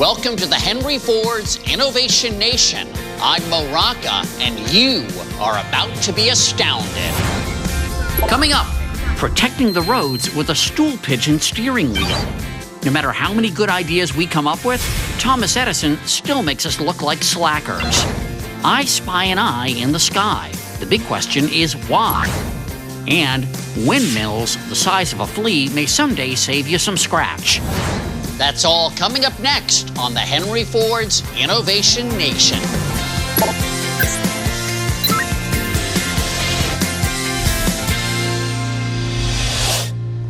Welcome to the Henry Ford's Innovation Nation. I'm Moe and you are about to be astounded. Coming up, protecting the roads with a stool pigeon steering wheel. No matter how many good ideas we come up with, Thomas Edison still makes us look like slackers. I spy an eye in the sky. The big question is why? And windmills the size of a flea may someday save you some scratch. That's all coming up next on the Henry Ford's Innovation Nation.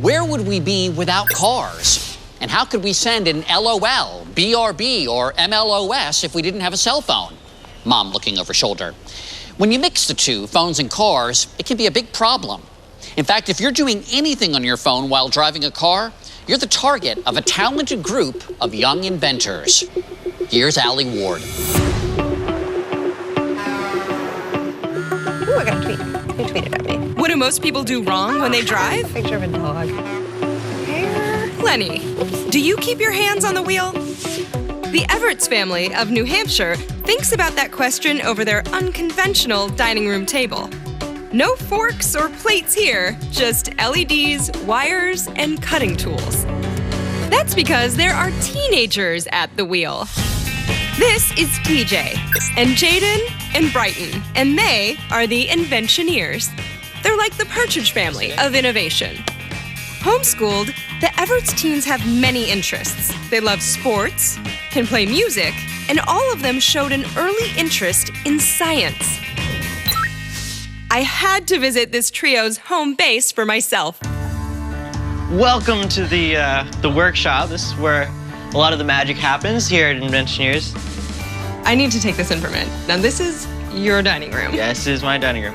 Where would we be without cars? And how could we send an LOL, BRB, or MLOS if we didn't have a cell phone? Mom looking over shoulder. When you mix the two, phones and cars, it can be a big problem. In fact, if you're doing anything on your phone while driving a car, you're the target of a talented group of young inventors. Here's Allie Ward. Ooh, I got a tweet. They tweeted at me. What do most people do wrong when they drive? Picture of a dog. Hair. Lenny, do you keep your hands on the wheel? The Everts family of New Hampshire thinks about that question over their unconventional dining room table. No forks or plates here, just LEDs, wires, and cutting tools. That's because there are teenagers at the wheel. This is TJ, and Jaden, and Brighton, and they are the Inventioneers. They're like the Partridge family of innovation. Homeschooled, the Everts teens have many interests. They love sports, can play music, and all of them showed an early interest in science. I had to visit this trio's home base for myself. Welcome to the workshop. This is where a lot of the magic happens here at Inventioneers. I need to take this in for a minute. Now, this is your dining room. Yes, this is my dining room.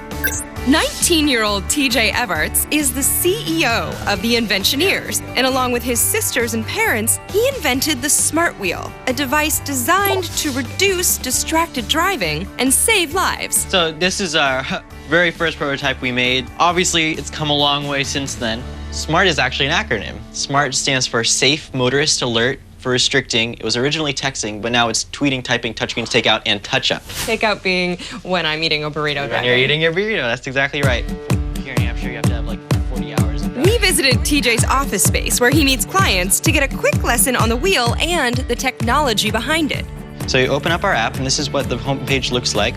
19-year-old TJ Everts is the CEO of the Inventioneers, and along with his sisters and parents, he invented the Smart Wheel, a device designed to reduce distracted driving and save lives. So this is our very first prototype we made. Obviously, it's come a long way since then. SMART is actually an acronym. SMART stands for Safe Motorist Alert for Restricting. It was originally texting, but now it's tweeting, typing, touchscreens, takeout, and touch-up. Takeout being when I'm eating a burrito. When you're eating your burrito, that's exactly right. Here in New Hampshire, you have to have like 40 hours. We visited TJ's office space where he meets clients to get a quick lesson on the wheel and the technology behind it. So you open up our app, and this is what the homepage looks like.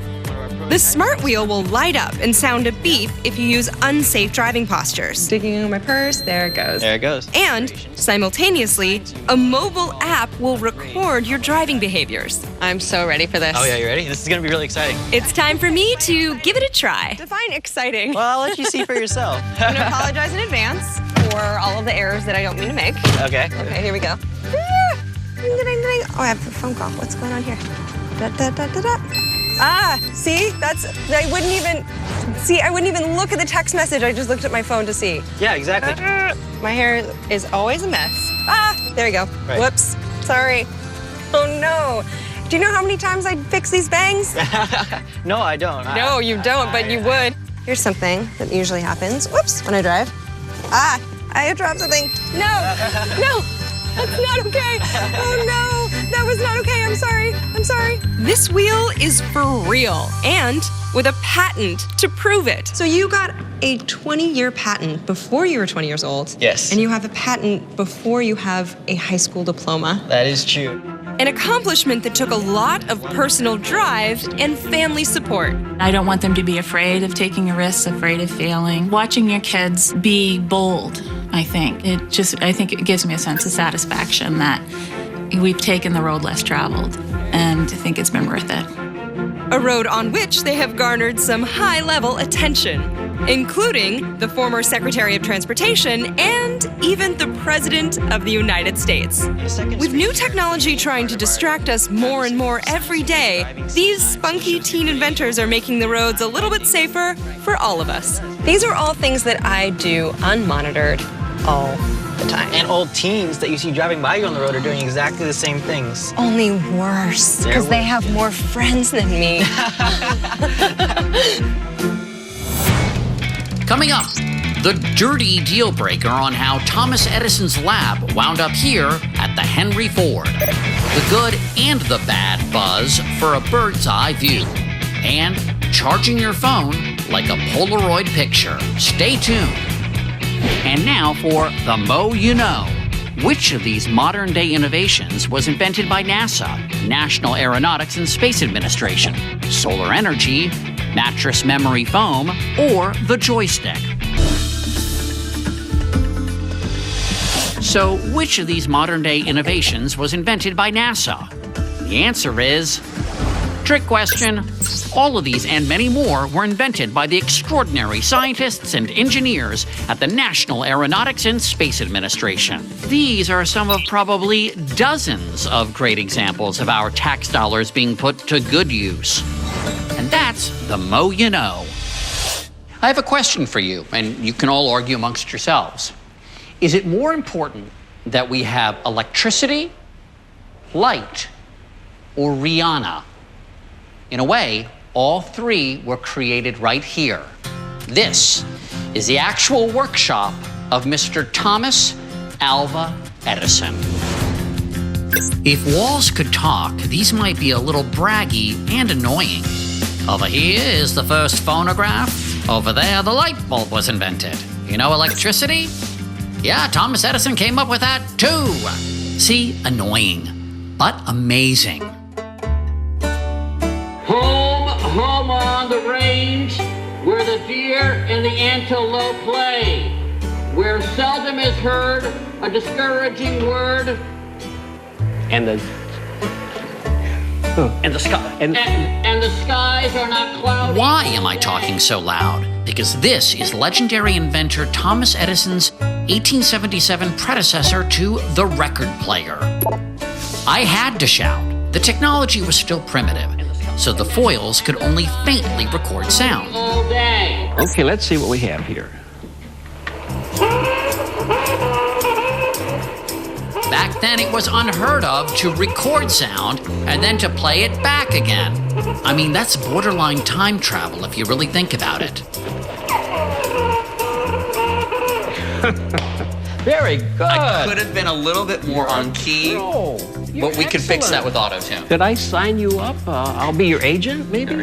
The Smart Wheel will light up and sound a beep if you use unsafe driving postures. Digging in my purse, there it goes. There it goes. And, simultaneously, a mobile app will record your driving behaviors. I'm so ready for this. Oh yeah, you ready? This is gonna be really exciting. It's time for me to give it a try. Define exciting. Well, I'll let you see for yourself. I'm gonna apologize in advance for all of the errors that I don't mean to make. Okay. Okay, here we go. Ding, ding, ding, ding. Oh, I have a phone call. What's going on here? Da, da, da, da, da. Ah, see? I wouldn't even look at the text message. I just looked at my phone to see. Yeah, exactly. My hair is always a mess. Ah, there we go. Right. Whoops, sorry. Oh no. Do you know how many times I'd fix these bangs? No, I don't. No, you don't, but you would. Here's something that usually happens. Whoops, when I drive. Ah, I dropped something. No, no, that's not okay. Oh no, that was not okay. I'm sorry. This wheel is for real, and with a patent to prove it. So you got a 20-year patent before you were 20 years old. Yes. And you have a patent before you have a high school diploma. That is true. An accomplishment that took a lot of personal drive and family support. I don't want them to be afraid of taking a risk, afraid of failing. Watching your kids be bold, I think it gives me a sense of satisfaction that we've taken the road less traveled, and I think it's been worth it. A road on which they have garnered some high-level attention, including the former Secretary of Transportation and even the President of the United States. With new technology trying to distract us more and more every day, these spunky teen inventors are making the roads a little bit safer for all of us. These are all things that I do unmonitored all the time. And old teens that you see driving by you on the road are doing exactly the same things. Only worse, because they have more friends than me. Coming up, the dirty deal breaker on how Thomas Edison's lab wound up here at the Henry Ford. the good and the bad buzz for a bird's eye view, and charging your phone like a Polaroid picture. Stay tuned. And now for the Moe You Know. Which of these modern-day innovations was invented by NASA, National Aeronautics and Space Administration? Solar energy, mattress memory foam, or the joystick? So, which of these modern-day innovations was invented by NASA? The answer is... trick question. All of these and many more were invented by the extraordinary scientists and engineers at the National Aeronautics and Space Administration. These are some of probably dozens of great examples of our tax dollars being put to good use. And that's the Moe You Know. I have a question for you, and you can all argue amongst yourselves. Is it more important that we have electricity, light, or Rihanna? In a way, all three were created right here. This is the actual workshop of Mr. Thomas Alva Edison. If walls could talk, these might be a little braggy and annoying. Over here is the first phonograph. Over there, the light bulb was invented. You know electricity? Yeah, Thomas Edison came up with that too. See, annoying, but amazing. Home on the range, where the deer and the antelope play, where seldom is heard a discouraging word, And the skies are not cloudy. Why am I talking so loud? Because this is legendary inventor Thomas Edison's 1877 predecessor to the record player. I had to shout. The technology was still primitive, so the foils could only faintly record sound. All day. Okay, let's see what we have here. Back then, it was unheard of to record sound and then to play it back again. I mean, that's borderline time travel if you really think about it. Very good. I could have been a little bit more on key, but we could fix that with auto-tune. Did I sign you up? I'll be your agent, maybe?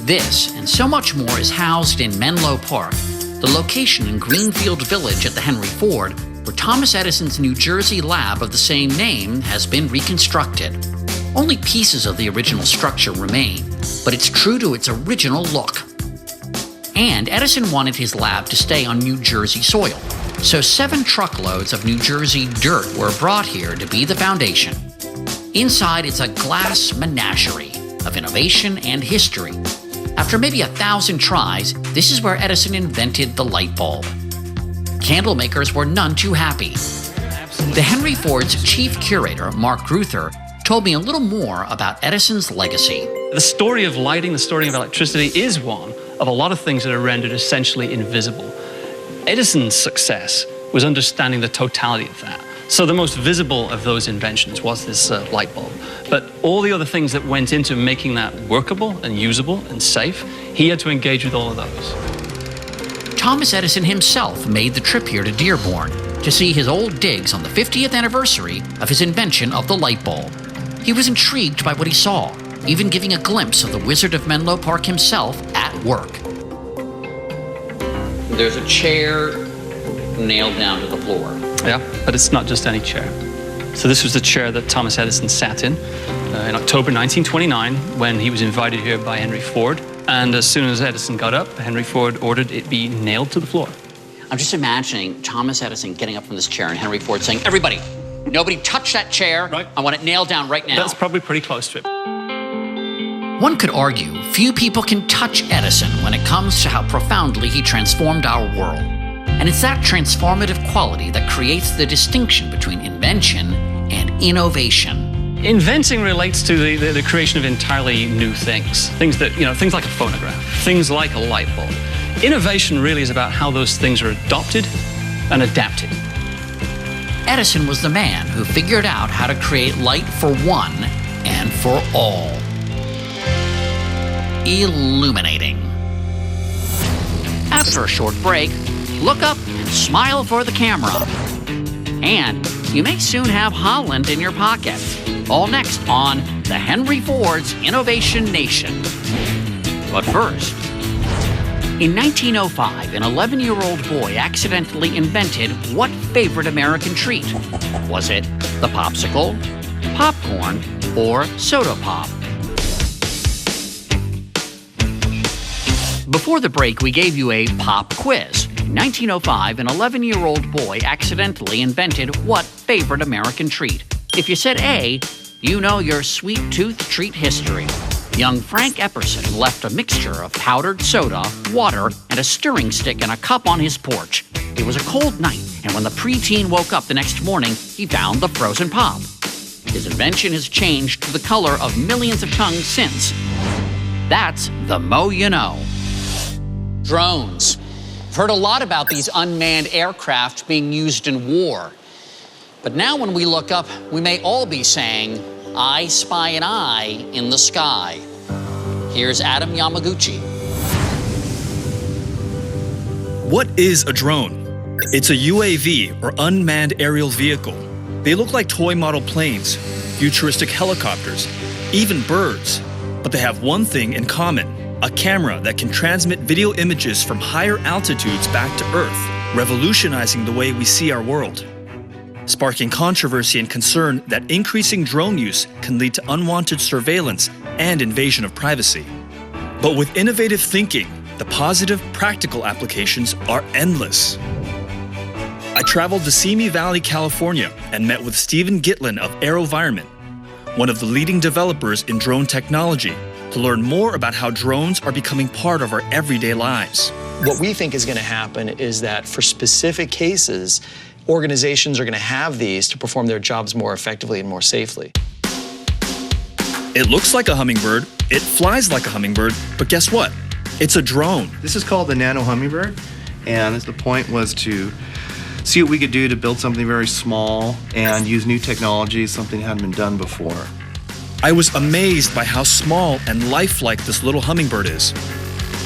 This and so much more is housed in Menlo Park, the location in Greenfield Village at the Henry Ford, where Thomas Edison's New Jersey lab of the same name has been reconstructed. Only pieces of the original structure remain, but it's true to its original look. And Edison wanted his lab to stay on New Jersey soil, so 7 truckloads of New Jersey dirt were brought here to be the foundation. Inside, it's a glass menagerie of innovation and history. After maybe 1,000 tries, this is where Edison invented the light bulb. Candle makers were none too happy. The Henry Ford's chief curator, Mark Ruther, told me a little more about Edison's legacy. The story of lighting, the story of electricity is one of a lot of things that are rendered essentially invisible. Edison's success was understanding the totality of that. So the most visible of those inventions was this light bulb. But all the other things that went into making that workable and usable and safe, he had to engage with all of those. Thomas Edison himself made the trip here to Dearborn to see his old digs on the 50th anniversary of his invention of the light bulb. He was intrigued by what he saw, even giving a glimpse of the Wizard of Menlo Park himself at work. There's a chair nailed down to the floor. Yeah, but it's not just any chair. So this was the chair that Thomas Edison sat in October 1929 when he was invited here by Henry Ford. And as soon as Edison got up, Henry Ford ordered it be nailed to the floor. I'm just imagining Thomas Edison getting up from this chair and Henry Ford saying, "Everybody, nobody touch that chair. Right. I want it nailed down right now." That's probably pretty close to it. One could argue few people can touch Edison when it comes to how profoundly he transformed our world. And it's that transformative quality that creates the distinction between invention and innovation. Inventing relates to the creation of entirely new things. Things like a phonograph, things like a light bulb. Innovation really is about how those things are adopted and adapted. Edison was the man who figured out how to create light for one and for all. Illuminating. After a short break, look up and smile for the camera. And you may soon have Holland in your pocket. All next on the Henry Ford's Innovation Nation. But first, in 1905, an 11-year-old boy accidentally invented what favorite American treat? Was it the popsicle, popcorn, or soda pop? Before the break, we gave you a pop quiz. In 1905, an 11-year-old boy accidentally invented what favorite American treat? If you said A, you know your sweet tooth treat history. Young Frank Epperson left a mixture of powdered soda, water, and a stirring stick in a cup on his porch. It was a cold night, and when the preteen woke up the next morning, he found the frozen pop. His invention has changed to the color of millions of tongues since. That's the Moe You Know. Drones. I've heard a lot about these unmanned aircraft being used in war. But now when we look up, we may all be saying, "I spy an eye in the sky." Here's Adam Yamaguchi. What is a drone? It's a UAV, or unmanned aerial vehicle. They look like toy model planes, futuristic helicopters, even birds. But they have one thing in common: a camera that can transmit video images from higher altitudes back to Earth, revolutionizing the way we see our world. Sparking controversy and concern that increasing drone use can lead to unwanted surveillance and invasion of privacy. But with innovative thinking, the positive, practical applications are endless. I traveled to Simi Valley, California, and met with Stephen Gitlin of AeroVironment, one of the leading developers in drone technology, to learn more about how drones are becoming part of our everyday lives. What we think is going to happen is that for specific cases, organizations are going to have these to perform their jobs more effectively and more safely. It looks like a hummingbird, it flies like a hummingbird, but guess what? It's a drone. This is called the Nano Hummingbird, and the point was to see what we could do to build something very small and use new technology, something that hadn't been done before. I was amazed by how small and lifelike this little hummingbird is.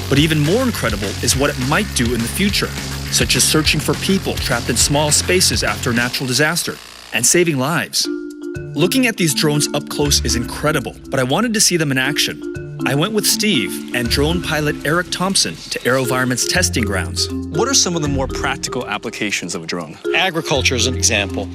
But even more incredible is what it might do in the future, such as searching for people trapped in small spaces after a natural disaster and saving lives. Looking at these drones up close is incredible, but I wanted to see them in action. I went with Steve and drone pilot Eric Thompson to AeroVironment's testing grounds. What are some of the more practical applications of a drone? Agriculture is an example.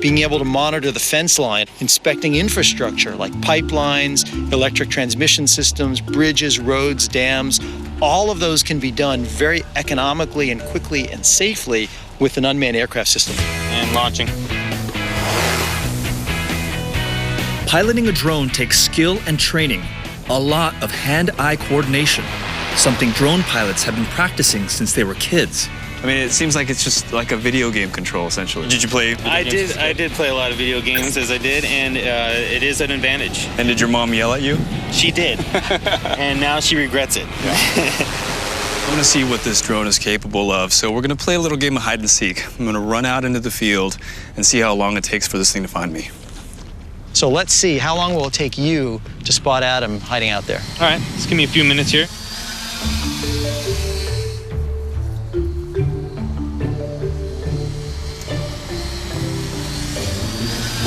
Being able to monitor the fence line, inspecting infrastructure like pipelines, electric transmission systems, bridges, roads, dams. All of those can be done very economically and quickly and safely with an unmanned aircraft system. And launching. Piloting a drone takes skill and training, a lot of hand-eye coordination, something drone pilots have been practicing since they were kids. I mean, it seems like it's just like a video game control, essentially. Did you play video games? I did play a lot of video games as I did, and it is an advantage. And did your mom yell at you? She did, and now she regrets it. I want to see what this drone is capable of, so we're going to play a little game of hide and seek. I'm going to run out into the field and see how long it takes for this thing to find me. So let's see, how long will it take you to spot Adam hiding out there? All right, just give me a few minutes here.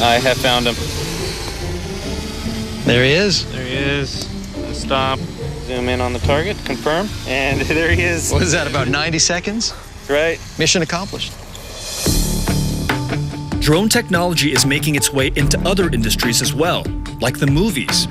I have found him. There he is. There he is. Stop, zoom in on the target, confirm, and there he is. What is that, about 90 seconds? That's right. Mission accomplished. Drone technology is making its way into other industries as well, like the movies.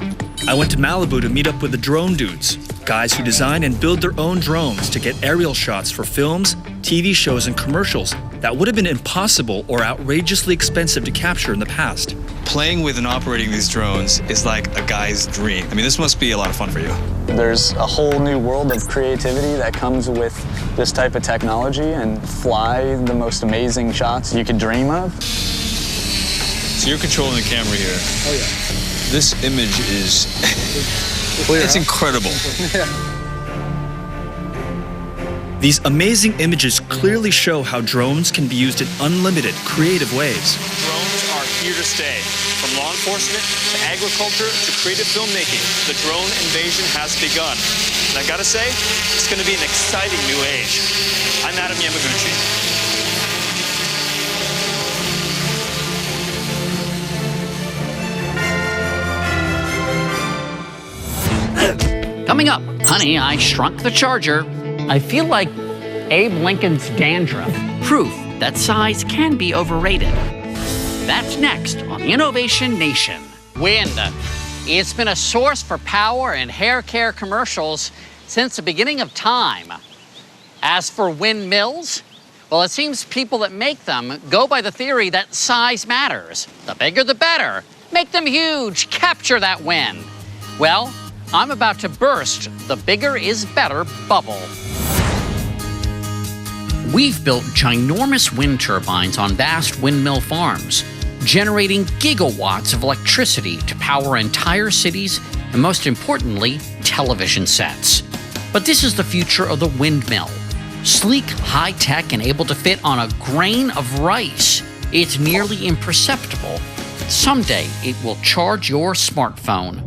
I went to Malibu to meet up with the drone dudes, guys who design and build their own drones to get aerial shots for films, TV shows, and commercials that would have been impossible or outrageously expensive to capture in the past. Playing with and operating these drones is like a guy's dream. I mean, this must be a lot of fun for you. There's a whole new world of creativity that comes with this type of technology, and fly the most amazing shots you could dream of. So you're controlling the camera here. Oh, yeah. This image is, it's incredible. These amazing images clearly show how drones can be used in unlimited, creative ways. Drones are here to stay. From law enforcement to agriculture to creative filmmaking, the drone invasion has begun. And I gotta say, it's gonna be an exciting new age. I'm Adam Yamaguchi. Coming up, honey, I shrunk the charger. I feel like Abe Lincoln's dandruff. Proof that size can be overrated. That's next on Innovation Nation. Wind. It's been a source for power and hair care commercials since the beginning of time. As for windmills, well, it seems people that make them go by the theory that size matters. The bigger, the better. Make them huge, capture that wind. Well, I'm about to burst the bigger is better bubble. We've built ginormous wind turbines on vast windmill farms, generating gigawatts of electricity to power entire cities and, most importantly, television sets. But this is the future of the windmill. Sleek, high-tech, and able to fit on a grain of rice. It's nearly imperceptible. Someday, it will charge your smartphone.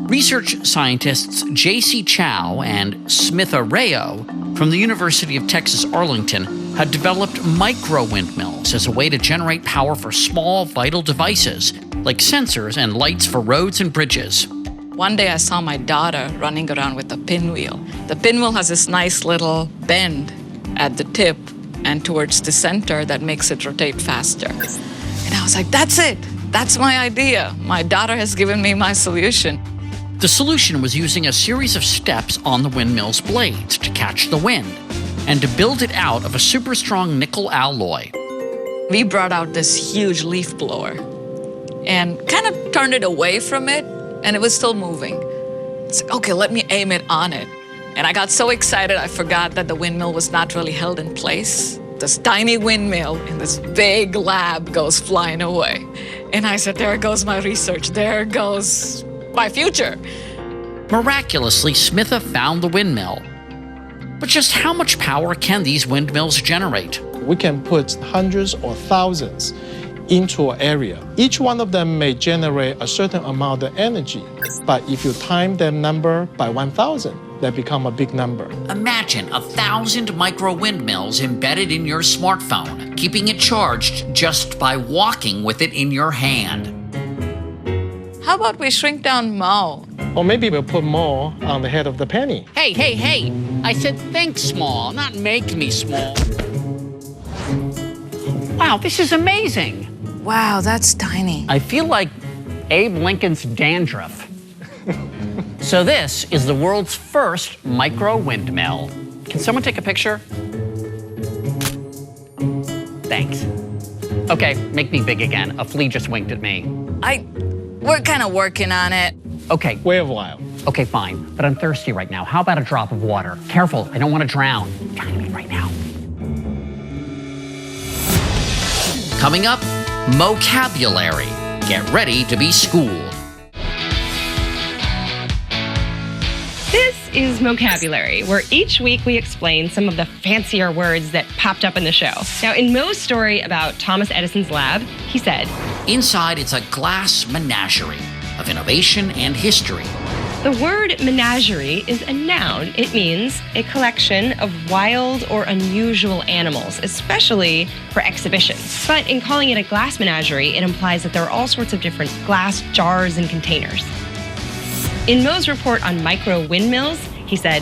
Research scientists J.C. Chow and Smith Arreo from the University of Texas Arlington had developed micro windmills as a way to generate power for small, vital devices like sensors and lights for roads and bridges. One day I saw my daughter running around with a pinwheel. The pinwheel has this nice little bend at the tip and towards the center that makes it rotate faster. And I was like, that's it. That's my idea. My daughter has given me my solution. The solution was using a series of steps on the windmill's blades to catch the wind and to build it out of a super strong nickel alloy. We brought out this huge leaf blower and kind of turned it away from it, and it was still moving. It's like, okay, let me aim it on it. And I got so excited, I forgot that the windmill was not really held in place. This tiny windmill in this big lab goes flying away. And I said, there goes my research. There goes my future. Miraculously, Smitha found the windmill. But just how much power can these windmills generate? We can put hundreds or thousands into an area. Each one of them may generate a certain amount of energy, but if you time that number by 1,000, that become a big number. Imagine 1,000 micro windmills embedded in your smartphone, keeping it charged just by walking with it in your hand. How about we shrink down Moe? Or maybe we'll put more on the head of the penny. Hey, I said think small, not make me small. Wow, this is amazing. Wow, that's tiny. I feel like Abe Lincoln's dandruff. So this is the world's first micro windmill. Can someone take a picture? Thanks. Okay, make me big again. A flea just winked at me. We're kind of working on it. Okay. Wait a while. Okay, fine. But I'm thirsty right now. How about a drop of water? Careful, I don't want to drown. Tiny me right now. Coming up, Moe Cavallari. Get ready to be schooled. This is Moe Cavallari, where each week we explain some of the fancier words that popped up in the show. Now, in Moe's story about Thomas Edison's lab, he said, inside, it's a glass menagerie of innovation and history. The word menagerie is a noun. It means a collection of wild or unusual animals, especially for exhibitions. But in calling it a glass menagerie, it implies that there are all sorts of different glass jars and containers. In Moe's report on micro windmills, he said,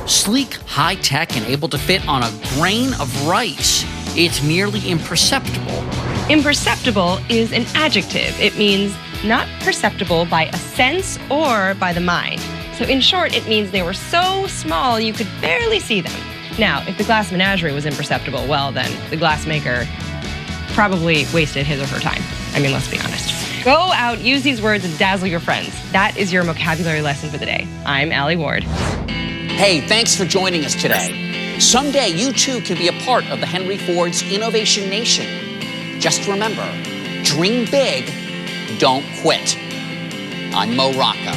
sleek, high-tech, and able to fit on a grain of rice. It's nearly imperceptible. Imperceptible is an adjective. It means not perceptible by a sense or by the mind. So in short, it means they were so small you could barely see them. Now, if the glass menagerie was imperceptible, well, then the glassmaker probably wasted his or her time. I mean, let's be honest. Go out, use these words, and dazzle your friends. That is your vocabulary lesson for the day. I'm Allie Ward. Hey, thanks for joining us today. Someday, you too can be a part of the Henry Ford's Innovation Nation. Just remember, dream big, don't quit. I'm Moe Rocca.